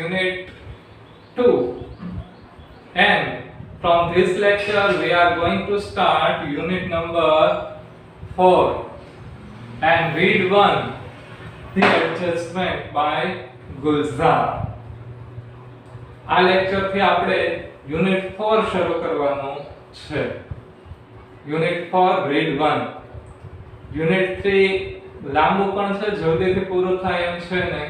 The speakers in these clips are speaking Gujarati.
unit 2, and from this lecture we are going to start unit number 4 and read 1, the adjustment by Gulzar. આ લેક્ચર થી આપણે યુનિટ 4 શરૂ કરવાનું છે. Unit 4 read 1. યુનિટ 3 લાંબુ પણ છે, જલ્દીથી પૂરું થાય એમ છે ને,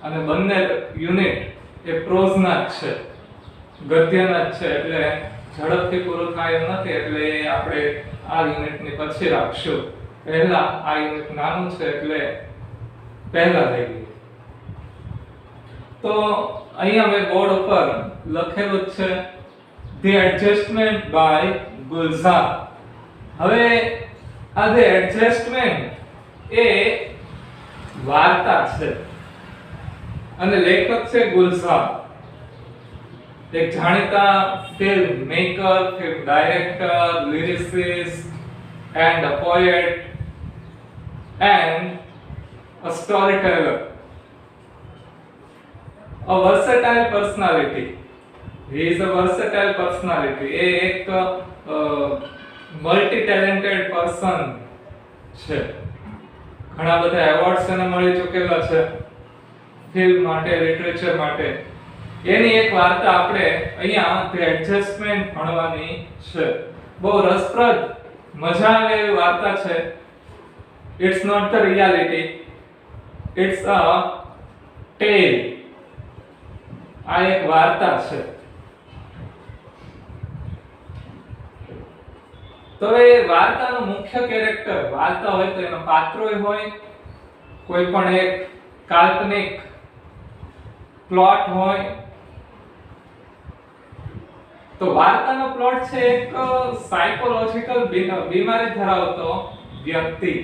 અને બંને યુનિટ એ પ્રોઝના જ છે, ગદ્યના જ છે, એટલે ઝડપથી પૂરું થાય એમ નથી, એટલે આપણે આ યુનિટની પછી રાખશું. પહેલા આ યુનિટ નાનું છે એટલે પહેલા લઈ લઈએ. તો અહીંયા મેં બોર્ડ ઉપર લખેલું છે ધી એડજસ્ટમેન્ટ બાય ગુલઝાર. હવે આ ધી એડજસ્ટમેન્ટ એ વાર્તા છે અને લેખક છે ગુલઝાર, એક જાણીતા film maker, film director, lyricist and a poet and a storyteller. A versatile personality. He is a versatile personality. एक multi talented person છે. ઘણા બધા એવોર્ડ્સ એને મળી ચૂકેલા છે, ફિલ્મ માટે, લિટરેચર માટે. એની એક વાર્તા આપણે અહીંયા ધ એડજસ્ટમેન્ટ ભણવાની છે. બહુ રસપ્રદ, મજા આવે એવી વાર્તા છે. It's not the reality, it's a tale. આ એક વાર્તા છે. તો એ વાર્તાનો મુખ્ય કેરેક્ટર, વાર્તા હોય તો એનો પાત્રોય હોય, કોઈ પણ એક કાલ્પનિક પ્લોટ હોય. તો વાર્તાનો પ્લોટ છે એક સાયકોલોજીકલ બીમારી ધરાવતો વ્યક્તિ,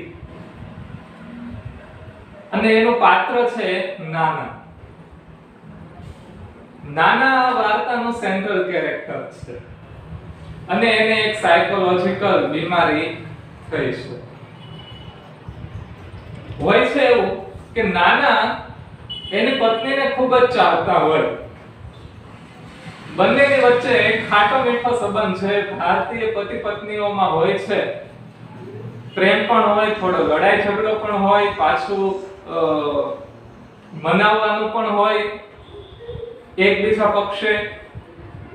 અને એનું પાત્ર છે નાના. નાના વાર્તાનો સેન્ટ્રલ કેરેક્ટર છે, અને એને એક સાયકોલોજીકલ બીમારી થઈ છે. હોય છે એવું કે નાના એની પત્નીને ખૂબ જ ચાહતા હોય. બંનેની વચ્ચે એક ખાટો મીઠો સંબંધ છે. ભારતીય પતિ પત્નીઓમાં હોય છે, પ્રેમ પણ હોય, થોડો લડાઈ ઝઘડો પણ હોય, પાછું મનાવવાનું પણ હોય એકબીજા પક્ષે.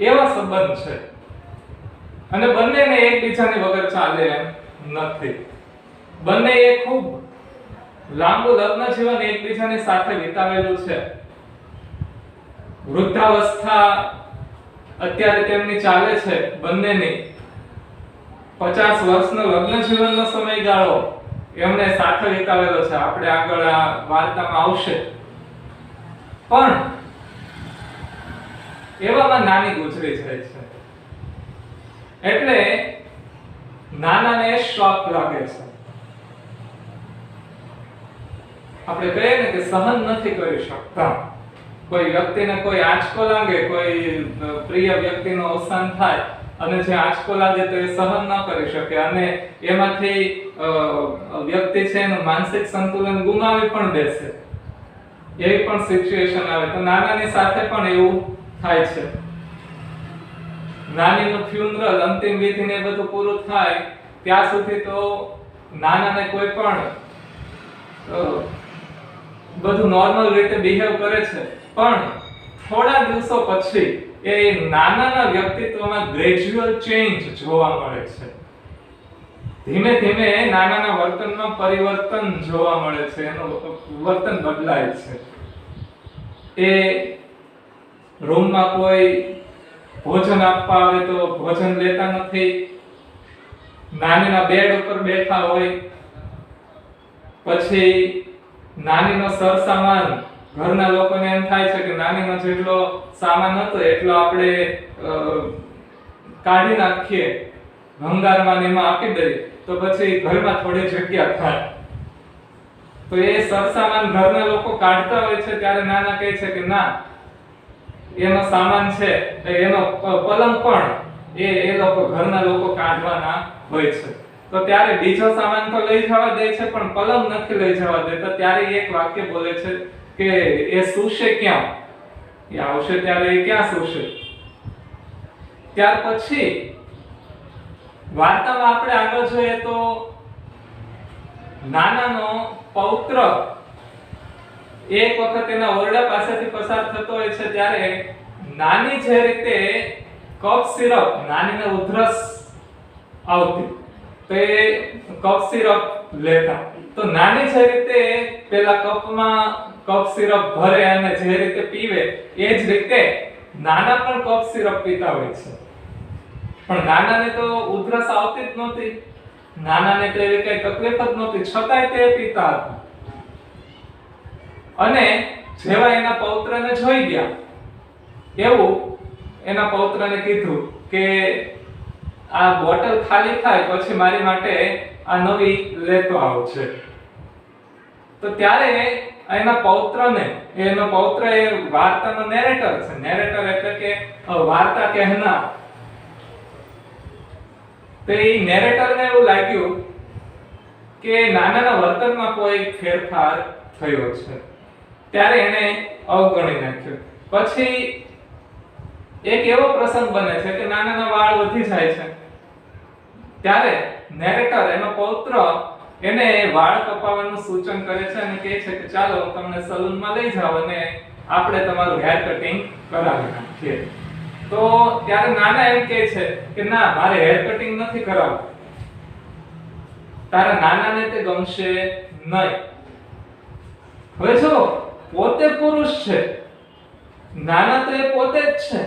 એવા સંબંધ છે, અને બંનેને એકબીજાની વગર ચાલે એમ નથી. બંને એ ખૂબ લાંબુ લગ્ન જીવન એકબીજાની સાથે વિતાવેલું છે. વૃદ્ધાવસ્થા અત્યારે તેમની ચાલે છે બંનેની. 50 વર્ષનો લગ્ન જીવનનો સમયગાળો એમને સાથે વિતાવેલો છે. આપણે આગળ આ વાર્તામાં આવશે. પણ એવામાં નાની ગુજરી જાય છે, એટલે નાનાને શોક લાગે છે. આપણે કહીએ ને કે સહન નથી કરી શકતા. કોઈ વ્યક્તિને કોઈ આંચકો લાગે, કોઈ પ્રિય વ્યક્તિનું અવસાન થાય, અને જે આંચકો લાગે તો એ સહન ન કરી શકે, અને એમાંથી વ્યક્તિ છે એનું માનસિક સંતુલન ગુમાવી પણ દેશે. એવી પણ સિચ્યુએશન આવે. તો નાનાની સાથે પણ એવું થાય છે. નાનીનું ફ્યુનરલ, અંતિમ વિધિ ને બધું પૂરું થાય ત્યાં સુધી તો નાનાને કોઈ પણ બધું નોર્મલ રીતે બિહેવ કરે છે. પણ થોડા દિવસો પછી એ નાનાના વ્યક્તિત્વમાં ગ્રેજ્યુઅલ ચેન્જ જોવા મળે છે. ધીમે ધીમે નાનાના વર્તનમાં પરિવર્તન જોવા મળે છે, એનું વર્તન બદલાય છે. એ રૂમમાં કોઈ ભોજન આપવા આવે તો ભોજન લેતા નથી. નાનીના બેડ ઉપર બેઠા હોય. પછી નાનીનો સરસામાન, ઘરના લોકોને એમ થાય છે કે નાનીનો જેટલો સામાન હતો એટલો આપણે કાઢી નાખીએ, ભંગારમાં ને એમાં આપી દઈએ તો પછી ઘરમાં થોડી જગ્યા થાય. તો એ સરસામાન ઘરના લોકો કાઢતા હોય છે ત્યારે નાના કહે છે કે ના, એનો સામાન છે, એનો પલંગ પણ એ લોકો, ઘરના લોકો કાઢવાના હોય છે. તો ત્યારે બીજો સામાન તો લઈ જવા દે છે, પણ પલંગ નથી લઈ જવા દેતા. ત્યારે એક વાક્ય બોલે છે કે એ સૂશે ક્યાં? એ આવશે ત્યારે એ ક્યાં સૂશે? ત્યાર પછી વાર્તામાં આપણે આગળ જોઈએ તો નાનાનો પૌત્ર એક વખત એના ઓરડા પાસેથી પસાર થતો હોય છે ત્યારે નાની જે રીતે કફ સિરપ, નાનીને ઉધરસ આવતી તો એ કફ સિરપ લેતા, તો નાની જે રીતે પેલા કપમાં કફ સિરપ ભરે અને જે રીતે પીવે એ જ રીતે નાના પણ કફ સિરપ પીતા હોય છે. પણ નાનાને તો ઉધરસ આવતી જ નહોતી, નાનાને તો એવી કઈ તકલીફ જ નહોતી, છતાંય તે પીતા હતા. અને જેવા એના પૌત્રને જોઈ ગયા એવું એના પૌત્રને કીધું કે આ બોટલ ખાલી થાય પછી મારી માટે આ નવી લેતો આવશે. તો ત્યારે એના પૌત્રને, એનો પૌત્ર એ વાર્તાનો નેરેટર છે. નેરેટર એટલે કે વાર્તા કહેનાર. તો એ નેરેટરને એવું લાગ્યું કે નાનાના વર્તનમાં કોઈ ફેરફાર થયો છે, ત્યારે એને અવગણી નાખ્યો. પછી એક એવો પ્રસંગ બને છે કે નાનાના વાળ વધી જાય છે, ત્યારે નેરેટર, એનો પૌત્ર, એને વાળ કપાવવાનું સૂચન કરે છે અને કહે છે કે ચાલો હું તમને સલૂનમાં લઈ જાઉં અને આપણે તમારું હેર કટિંગ કરાવી નાખીએ. તો ત્યારે નાના એમ કહે છે કે ના, મારે હેર કટિંગ નથી કરાવવું, તારા નાનાને તે ગમશે નહીં. હવે જો પોતે પુરુષ છે, નાના તો એ પોતે જ છે,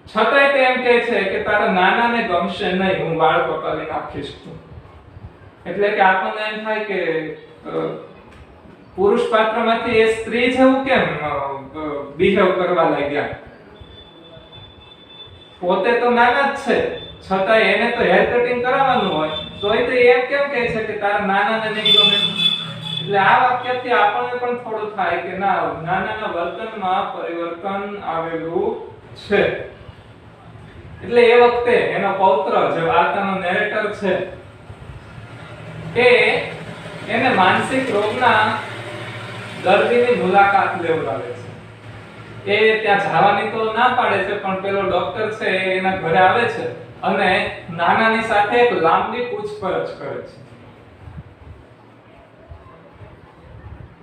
છતાંય તે એમ કહે છે કે તારા નાનાને ગમશે નહીં, હું વાળ કપાવી નાખીશ. એટલે કે આપણને એમ થાય કે પુરુષ પાત્રમાંથી એ સ્ત્રી જેવું કેમ બિહેવ કરવા લાગ્યા? પોતે તો નાના જ છે, છતાંય એને તો હેર કટિંગ કરાવવાનું હોય, તોય તે એમ કેમ કહે છે કે તારા નાનાને નહીં ગમે? એટલે આ વાક્યથી આપણને પણ થોડું થાય કે ના, નાનાના વર્તનમાં પરિવર્તન આવેલું છે. એટલે એ વખતે એનો પૌત્ર, જે વાર્તાનો નેરેટર છે, એ એને માનસિક રોગના દર્દીની મુલાકાત લેવડાવે છે. એ ત્યાં જવાની તો ના પાડે છે, પણ પેલો ડોક્ટર છે એના ઘરે આવે છે અને નાનાની સાથે એક લાંબી પૂછપરછ કરે છે.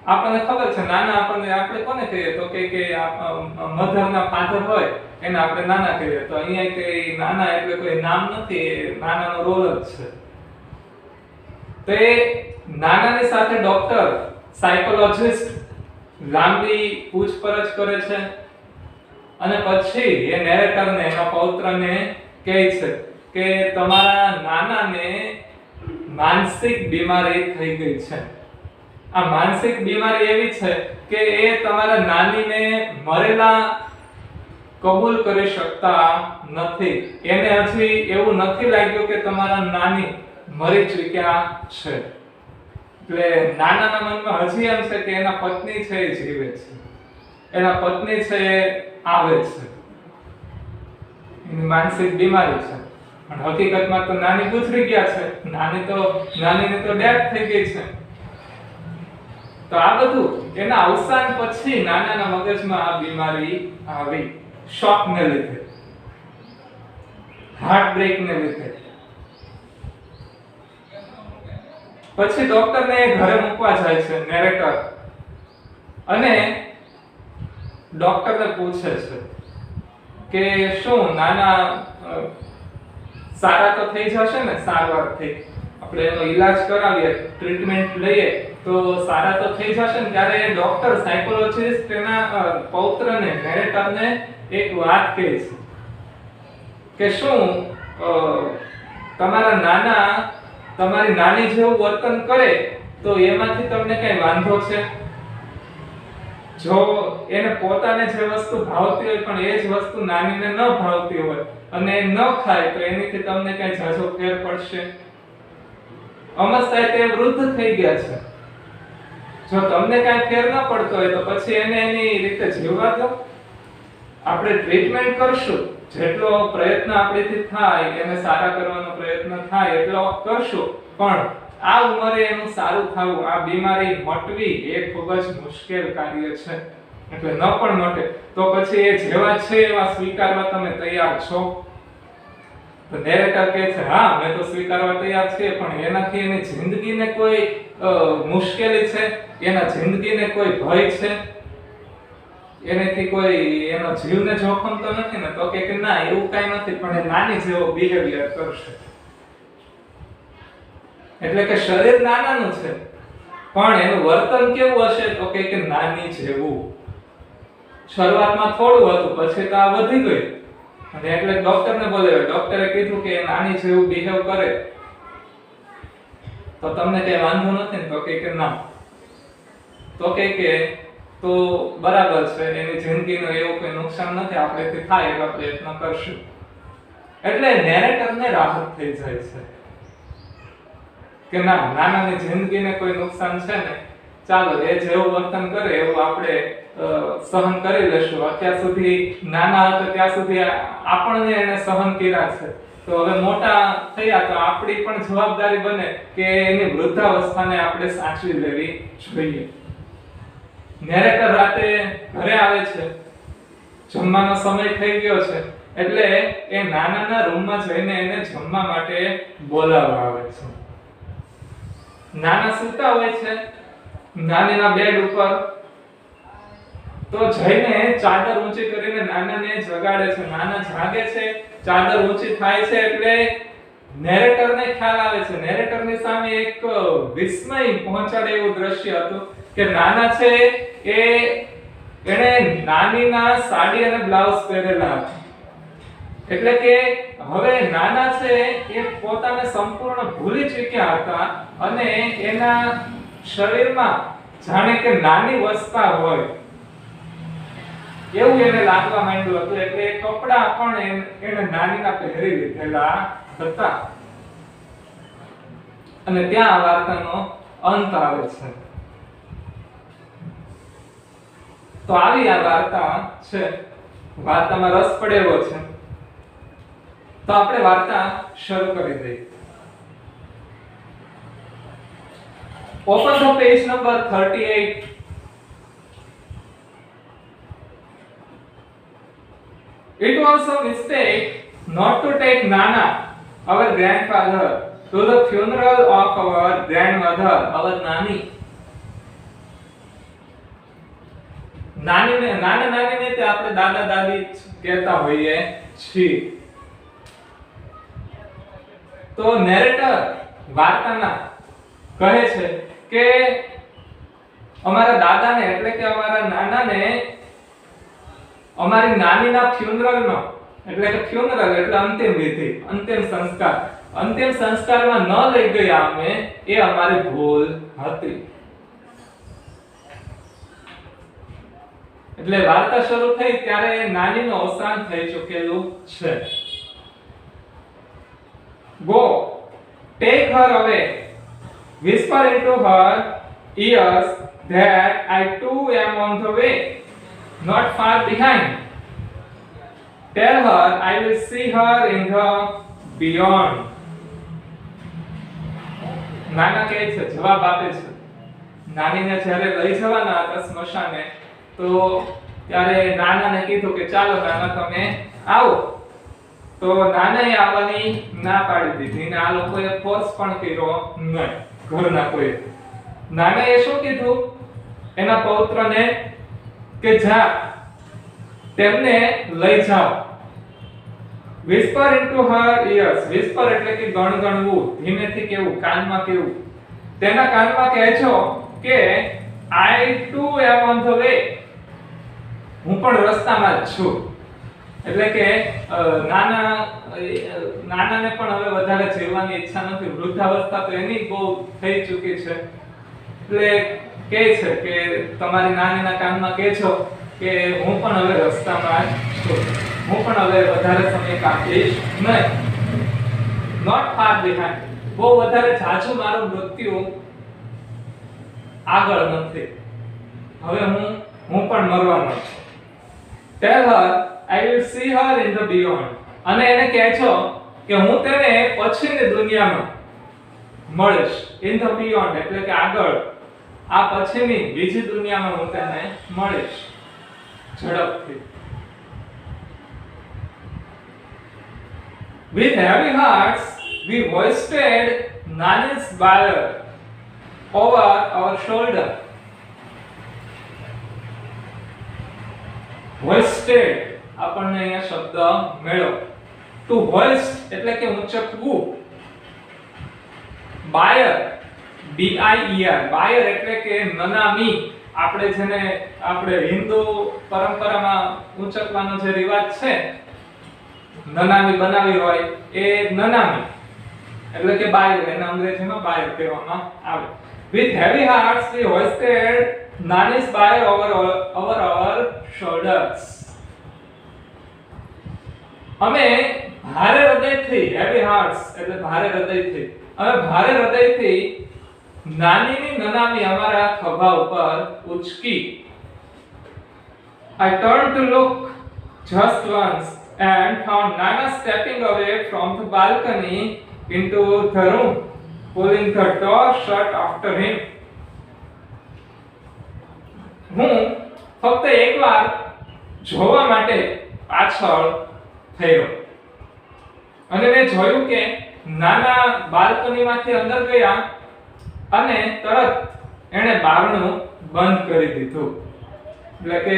આપણને ખબર છે, નાના આપણે કોને કહીએ તો કે મધરના ફાધર હોય એને આપણે નાના કહીએ. તો અહીંયા કે નાના એટલે કોઈ નામ નથી, નાનાનો રોલ જ છે. તો એ નાનાની સાથે ડોક્ટર, સાયકોલોજિસ્ટ લાંબી પૂછપરછ કરે છે અને પછી એ નેરેટરને, એના પૌત્રને કહે છે કે તમારા નાનાને માનસિક બીમારી થઈ ગઈ છે. આ માનસિક બીમારી એવી છે કે એ તમારા નાનીને મરેલા કબૂલ કરી શકતા નથી. એને હજી એવું નથી લાગ્યું કે તમારા નાની મરી ચૂક્યા છે. એટલે નાનાના મનમાં હજી એમ છે કે એના પત્ની છે એ જીવે છે, એના પત્ની છે એ આવે છે, એની માનસિક બીમારી છે. પણ હકીકતમાં તો નાની ગુજરી ગયા છે, નાનીની તો ડેથ થઈ ગઈ છે. તો આ બધું એના અવસાન પછી નાનાના મગજમાં આ બીમારી આવી, શોકને લીધે, હાર્ટ બ્રેકને લીધે. પછી ડોક્ટરને ઘરે મૂકવા જાય છે નેરેટર, અને ડોક્ટરને પૂછે છે કે શું નાના સારા તો થઈ જશે ને? સારવારથી આપણે એનો ઈલાજ કરાવીએ, ટ્રીટમેન્ટ લઈએ તો સારા તો થઈ જશે ને? ત્યારે ડોક્ટર, સાયકોલોજિસ્ટ એના પૌત્રને, નેરેટરને એક વાત કહે છે કે શું તમારા નાના તમારી નાની જેવું વર્તન કરે તો એમાંથી તમને કઈ વાંધો છે? જો એને પોતાને જે વસ્તુ ભાવતી હોય પણ એ જ વસ્તુ નાનીને ન ભાવતી હોય અને એ ન ખાય તો એનીથી તમને કઈ ઝાઝો ફેર પડશે? અમસ્તા તે વૃદ્ધ થઈ ગયા છે, જો તમને કઈ ફેર ન પડતો હોય તો પછી એને એની રીતે જીવવા દો. આપણે ટ્રીટમેન્ટ કરશું, જેટલો પ્રયત્ન આપણેથી થાય એને સારા કરવાનો પ્રયત્ન થાય એટલો કરશું, પણ આ ઉંમરે એનું સારું થવું, આ બીમારી મટવી એ ખૂબ જ મુશ્કેલ કાર્ય છે. એટલે ન પણ મટે તો પછી એ જેવા છે એવા સ્વીકારવા તમે તૈયાર છો? તો નેરેટર કહે છે હા મેં તો સ્વીકારવા તૈયાર છે, પણ એનાથી એની જિંદગીને કોઈ મુશ્કેલી છે, એના જિંદગીને કોઈ ભય છે, એનાથી કોઈ એનો જીવને જોખમ તો નથી ને? તો કે ના એવું કાઈ નથી, પણ એ નાની જેવો બિહેવિયર કરશે. એટલે કે શરીર નાનાનું છે પણ એનું વર્તન કેવું હશે? તો કે નાની જેવું. શરૂઆતમાં થોડું હતું પછી તો આ વધી ગયું, અને એટલે ડોક્ટરને બોલાવ્યો. ડોક્ટરે કીધું કે નાની જેવું બિહેવ કરે તો તમને કઈ વાંધો નથી ને? તો કે ના. તો કે તો બરાબર છે, એની જિંદગીનું એવું કોઈ નુકસાન નથી, આપણેથી થાય એવા પ્રયત્ન કરશું. એટલે નેરેટરને રાહત થઈ જાય છે કે ના નાનાની જિંદગીને કોઈ નુકસાન છે ને, ચાલો એ જેવું વર્તન કરે એવું આપણે સહન કરી લેશું. અત્યાર સુધી નાના હતા ત્યાં સુધી આપણને એને સહન કર્યા છે, તો હવે મોટા થયા તો આપણી પણ જવાબદારી બને કે એની વૃદ્ધાવસ્થાને આપણે સાચવી લેવી જોઈએ. નેરેટર રાતે ઘરે આવે છે, જમવાનો સમય થઈ ગયો છે, એટલે એ નાનાના રૂમમાં જઈને એને જમવા માટે બોલાવવા આવે છે. નાના સૂતા હોય છે નાનીના બેડ ઉપર, તો જઈને ચાદર ઊંચી કરીને નાનાને જગાડે છે. નાના જાગે છે, ચાદર ઊંચી થાય છે એટલે નેરેટરને ખ્યાલ આવે છે. નેરેટરની સામે એક વિસ્મય પહોંચાડે એવું દ્રશ્ય હતું કે નાના છે એણે નાનીના સાડી અને બ્લાઉઝ પહેરેલા હતા. એટલે કે હવે નાના છે એ પોતાને સંપૂર્ણ ભૂલી ચૂક્યા હતા અને એના શરીરમાં જાણે કે નાની વસતા હોય એવું એને લાગવા માંડ્યું હતું. એટલે એ કપડા પણ એને નાનીના પહેરી લીધેલા હતા. અને ત્યાં આ વાર્તાનો અંત આવે છે. તો આવી આ વાર્તા છે. વાર્તામાં રસ પડે એવો છે તો આપણે વાર્તા શરૂ કરી દઈએ. Open the page number 38. It was a mistake not to take Nana, our grandfather, to the funeral of our grandmother, our Nani. નાની તે આપણે દાદા દાદી કહેતા હોઈએ છીએ. તો નેરેટર વાર્તાના કહે છે કે અમારા દાદાને એટલે કે અમારા નાનાને અમારી નાનીના ફ્યુનરલમાં, એટલે કે ફ્યુનરલ એટલે અંતિમ વિધિ, અંતિમ સંસ્કારમાં ન લઈ ગયા અમે, એ અમારી ભૂલ હતી. એટલે વાર્તા શરૂ થઈ ત્યારે નાનીનું અવસાન થઈ ચૂકેલું છે. Go, take her away. Whisper into her ears that I too am on the way, not far behind. Tell her I will see her in the beyond. નાના કહે છે, જવાબ આપે છે. નાનીને જ્યારે લઈ જવાના હતા સ્મશાને, તો ત્યારે નાનાને કીધું કે ચાલો નાના તમે આવો. તો નાનાએ આવવાની ના પાડી દીધી ને આ લોકોએ ફોર્સ પણ કર્યો નહીં ઘરના કોઈ. નાનાએ શું કીધું એના પૌત્રને કે જા તેમને લઈ જાઓ. whisper into her ears. whisper એટલે કે ગણગણવું, ધીમેથી કેવું, કાનમાં કેવું. તેના કાનમાં કહેજો કે I too am on the way. હું પણ રસ્તામાં જ છું. એટલે કે નાનાને પણ હવે વધારે જીવવાની ઈચ્છા નથી. વૃદ્ધાવસ્થા તો એની બહુ થઈ ચૂકી છે. એટલે કહે છે કે તમારી નાનીના કાનમાં કહેજો કે હું પણ હવે રસ્તામાં જ છું, હું પણ હવે વધારે સમય કાઢીશ નહીં. Not far behind. બહુ વધારે જાજુ મારું મૃત્યુ આગળ નથી. હવે હું પણ મરવાનો છું. Tell her I will see her in the beyond. અને એને કહેજો કે હું તેને પછીની દુનિયામાં મળીશ. In the beyond એટલે કે આગળ, આ પછીની બીજી દુનિયામાં હું તેને મળીશ. ઝડપથી. With heavy hearts, we hoisted Nani's bier over our shoulder. Hoisted આપણને અહીંયા શબ્દ મળ્યો. To hoist એટલે કે ઊંચકવું. Bier, B-I-E-R, bier એટલે કે નનામી. આપણે જેને આપણે હિન્દુ પરંપરામાં ઊંચકવાનો જે રિવાજ છે, નનામી બનાવી હોય એ નનામી એટલે કે બાયર, એને અંગ્રેજીમાં બાયર કહેવામાં આવે. With heavy hearts we hoisted Nani's bier over our shoulders. અમે ભારે હૃદયથી, heavy hearts એટલે ભારે હૃદયથી, અમે ભારે હૃદયથી નાનીની નનામી અમારા ખભા ઉપર ઉચકી. I turned to look just once and found Nana stepping away from the balcony into the room, pulling the door shut after him. હું ફક્ત એકવાર જોવા માટે પાછળ થયો અને મેં જોયું કે નાના બાલ્કનીમાંથી અંદર ગયા અને તરત એણે બારણું બંધ કરી દીધું. એટલે કે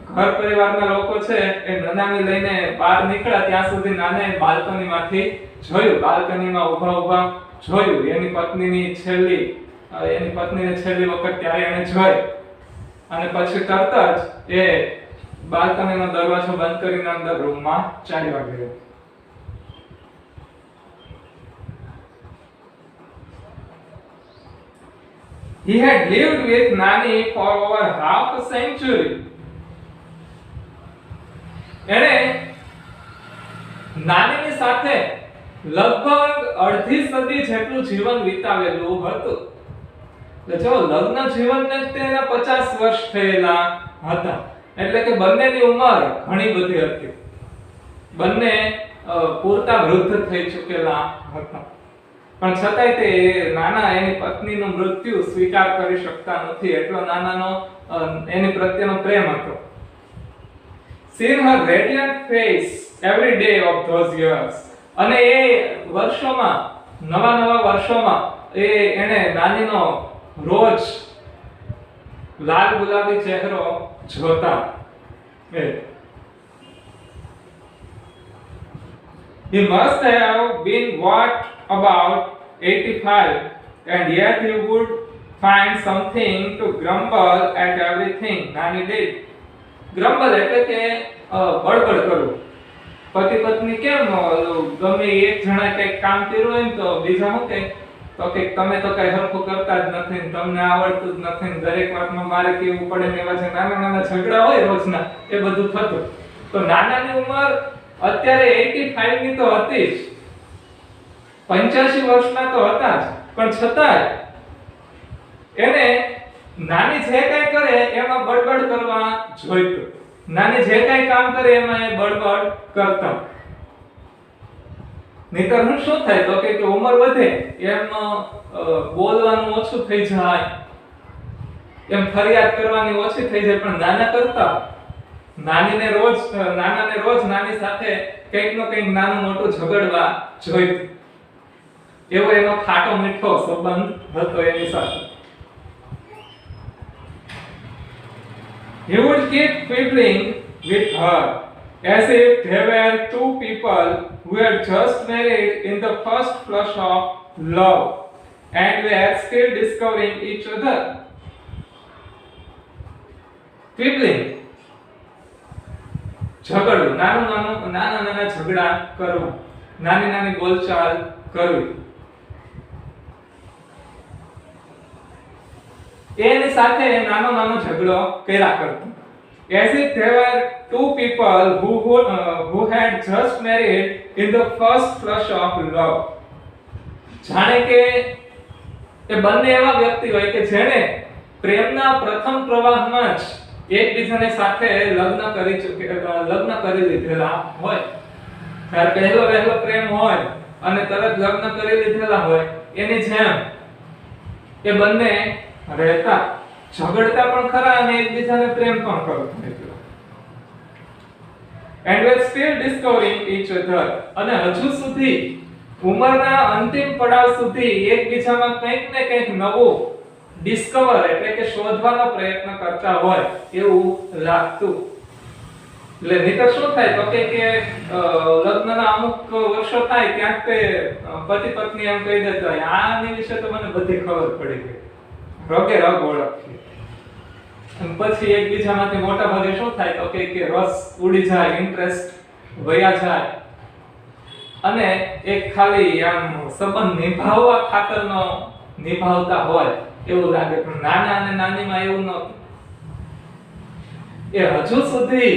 ઘર પરિવારના લોકો છે એ નનામી લઈને બહાર નીકળ્યા ત્યાં સુધી નાને બાલ્કનીમાંથી જોયું, બાલ્કનીમાં ઊભા જોયું એની પત્નીને છેલ્લી વખત ત્યારે એણે જોઈ અને પછી તરત જ એ બાલ્કનીનો દરવાજો બંધ કરીને અંદર રૂમમાં ચાલ્યો ગયો. He had lived with Nani for over half a century. એણે નાનીની સાથે લગભગ અડધી સદી જેટલું જીવન વિતાવેલું હતું. એટલે જો લગ્ન જીવનને તેના 50 વર્ષ થયેલા હતા, એટલે કે બંનેની ઉંમર ઘણી બધી હતી. બંને પૂરતા વૃદ્ધ થઈ ચૂકેલા હતા, પણ છતાંય તે નાના એની પત્નીનું મૃત્યુ સ્વીકાર કરી શકતા નથી, એટલો નાનાનો એની પ્રત્યેનો પ્રેમ હતો. Seeing her radiant face every day of those years, અને એ વર્ષોમાં, નવા વર્ષોમાં એને નાનીનો રોજ લાલ ગુલાબી ચહેરો જોતા. He must have been what about 85, and yet he would find something to grumble at everything Nani did. Grumble એટલે કે બળબડ કરવું. પતિ પત્ની કેમ ગમે એક જણા કંઈક કામ કર્યું હોય ને તો બીજા શું કહે, તો કે તમે તો કઈ હરખું કરતા જ નથી ને તમને આવડતું જ નથી ને દરેક વાતમાં મારે કેવું પડે ને એવા જે નાના ઝઘડા હોય રોજના એ બધું થતું. તો નાનાની ઉંમર અત્યારે 85 ની તો હતી જ, 85 વર્ષના તો હતા જ, પણ છતાંય એને નાની જે કઈ કરે એમાં બળબડ કરવા જોઈતું. નાની જે કઈ કામ કરે એમાં એ બળબડ કરતા. નહીતર હું શું થાય તો કે ઉંમર વધે એમ બોલવાનું ઓછું થઈ જાય, એમ ફરિયાદ કરવાની ઓછી થઈ જાય, પણ નાના કરતા નાનાને રોજ નાની સાથે કંઈક નો કંઈક નાનું મોટું ઝઘડવા જોઈતું. એવો એનો ખાટો મીઠો સંબંધ હતો એની સાથે. He would keep quibbling with her as if they were two people who had just married in the first flush of love and were still discovering each other. Quibbling, ઝઘડવું, નાના ઝઘડા કરવું, નાની બોલચાલ કરવી. એની સાથે નાનો ઝઘડો કર્યા કરતો. As if they were two people who had just married in the first flush of love. જાણે કે એ બંને એવા વ્યક્તિ હોય કે જેણે પ્રેમના પ્રથમ પ્રવાહમાં જ એકબીજાને સાથે લગ્ન કરી લીધેલા હોય. જ્યારે પહેલો પ્રેમ હોય અને તરત લગ્ન કરી લીધેલા હોય એની જેમ એ બંને રહેતા, ઝઘડતા પણ ખરા અને એકબીજાને પ્રેમ પણ કરતા. and were still discovering each other. અને હજુ સુધી ઉંમરના અંતિમ પડાવ સુધી એકબીજામાં કંઈક ને કંઈક નવું ડિસ્કવર એટલે કે શોધવાનો પ્રયત્ન કરતા હોય એવું લાગતું. એટલે નહીતર શું થાય તો કે લગ્નના અમુક વર્ષો થાય ત્યાં તે પતિ પત્ની એમ કહી દેતા હોય આની વિશે તો મને બધી ખબર પડી ગઈ, રગે રગ ઓળખી. અને પછી એકબીજામાંથી મોટા ભાગે શું થાય તો કે રસ ઉડી જાય, ઇન્ટરેસ્ટ વયા જાય અને એક ખાલી આમ સંબંધ નિભાવવા ખાતરનો નિભાવતા હોય એવું લાગે. પણ નાના અને નાનીમાં એવું નહોતું. એ હજુ સુધી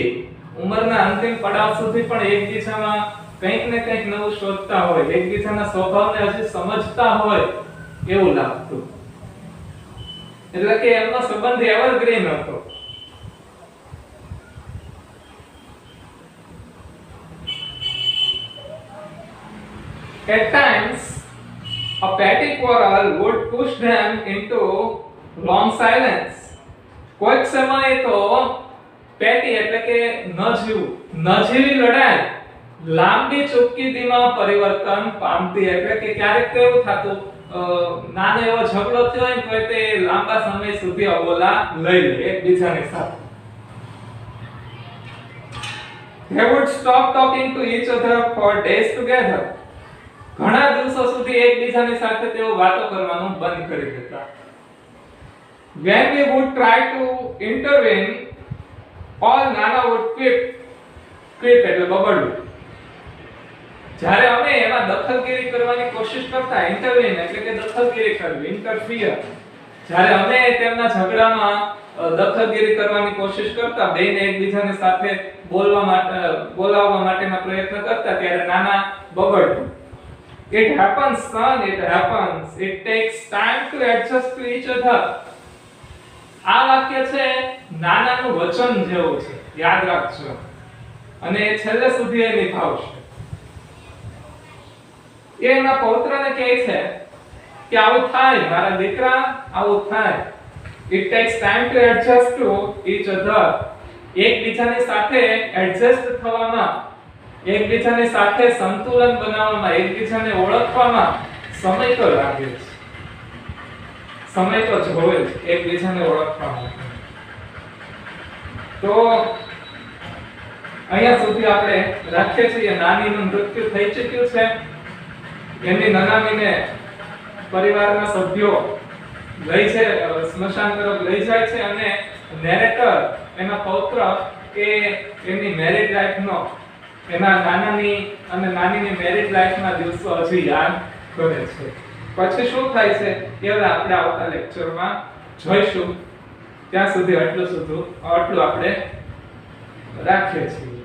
ઉંમરના અંતિમ પડાવ સુધી પણ એકબીજામાં કંઈક ને કંઈક નવું શોધતા હોય, એકબીજાના સ્વભાવને હજી સમજતા હોય એવું લાગતું. એટલે કે એમનો સંબંધ એવરગ્રીન હતો. At times, a petty quarrel would push them into long silence. કોઈક સમયે તો પેટી એટલે કે નજીવી લડાઈ લાંબી ચૂપકીદીમાં પરિવર્તન પામતી. એટલે કે ક્યારેક તો એવું થતું નાનો એવો ઝઘડો થયો હોય તો તે લાંબા સમય સુધી અબોલા લઈ લે એકબીજાની સાથે. They would stop talking to each other for days together. ઘણા દિવસો સુધી એકબીજાની સાથે તેઓ વાતો કરવાનું બંધ કરી દેતા. When we would try to intervene, all Nana would quip એટલે બબડવું. જ્યારે અમે એમાં દખલગીરી કરવાની કોશિશ કરતા, ઇન્ટરવીન એટલે કે દખલગીરી કરવી, ઇન્ટરફિયર. જ્યારે અમે તેમના ઝઘડામાં દખલગીરી કરવાની કોશિશ કરતા, બેને એકબીજાની સાથે બોલાવવા માટેના પ્રયત્ન કરતા, ત્યારે નાના બબડતું. It happens, son, it happens. It takes time to adjust to each other. આ વાક્ય છે નાનાનું વચન જેવું છે, યાદ રાખજો. અને એ છેલ્લે સુધી એ નિભાવશે. એ એના પૌત્રને કહે છે કે આવું થાય મારા દીકરા, આવું થાય. It takes time to adjust to each other. એકબીજાની સાથે એડજસ્ટ થવામાં, એકબીજાની સાથે સંતુલન બનાવવામાં, એકબીજાને ઓળખવામાં સમય તો લાગે છે. સમય તો જોવે છે એકબીજાને ઓળખવા માટે. તો અહીંયા સુધી આપણે રાખીએ છીએ. નાનીનું મૃત્યુ થઈ ચૂક્યું છે. એમની નનામીને પરિવારના સભ્યો લઈ છે સ્મશાન તરફ લઈ જાય છે અને નેરેટર એના પૌત્ર એ એમની મેરેજ લાઈફનો, એના નાનાની અને નાનીની મેરેજ લાઈફના દિવસો હજી યાદ કરે છે. પછી શું થાય છે એ આપણે આવતા લેક્ચરમાં જોઈશું. ત્યાં સુધી આટલું આપણે રાખીએ છીએ.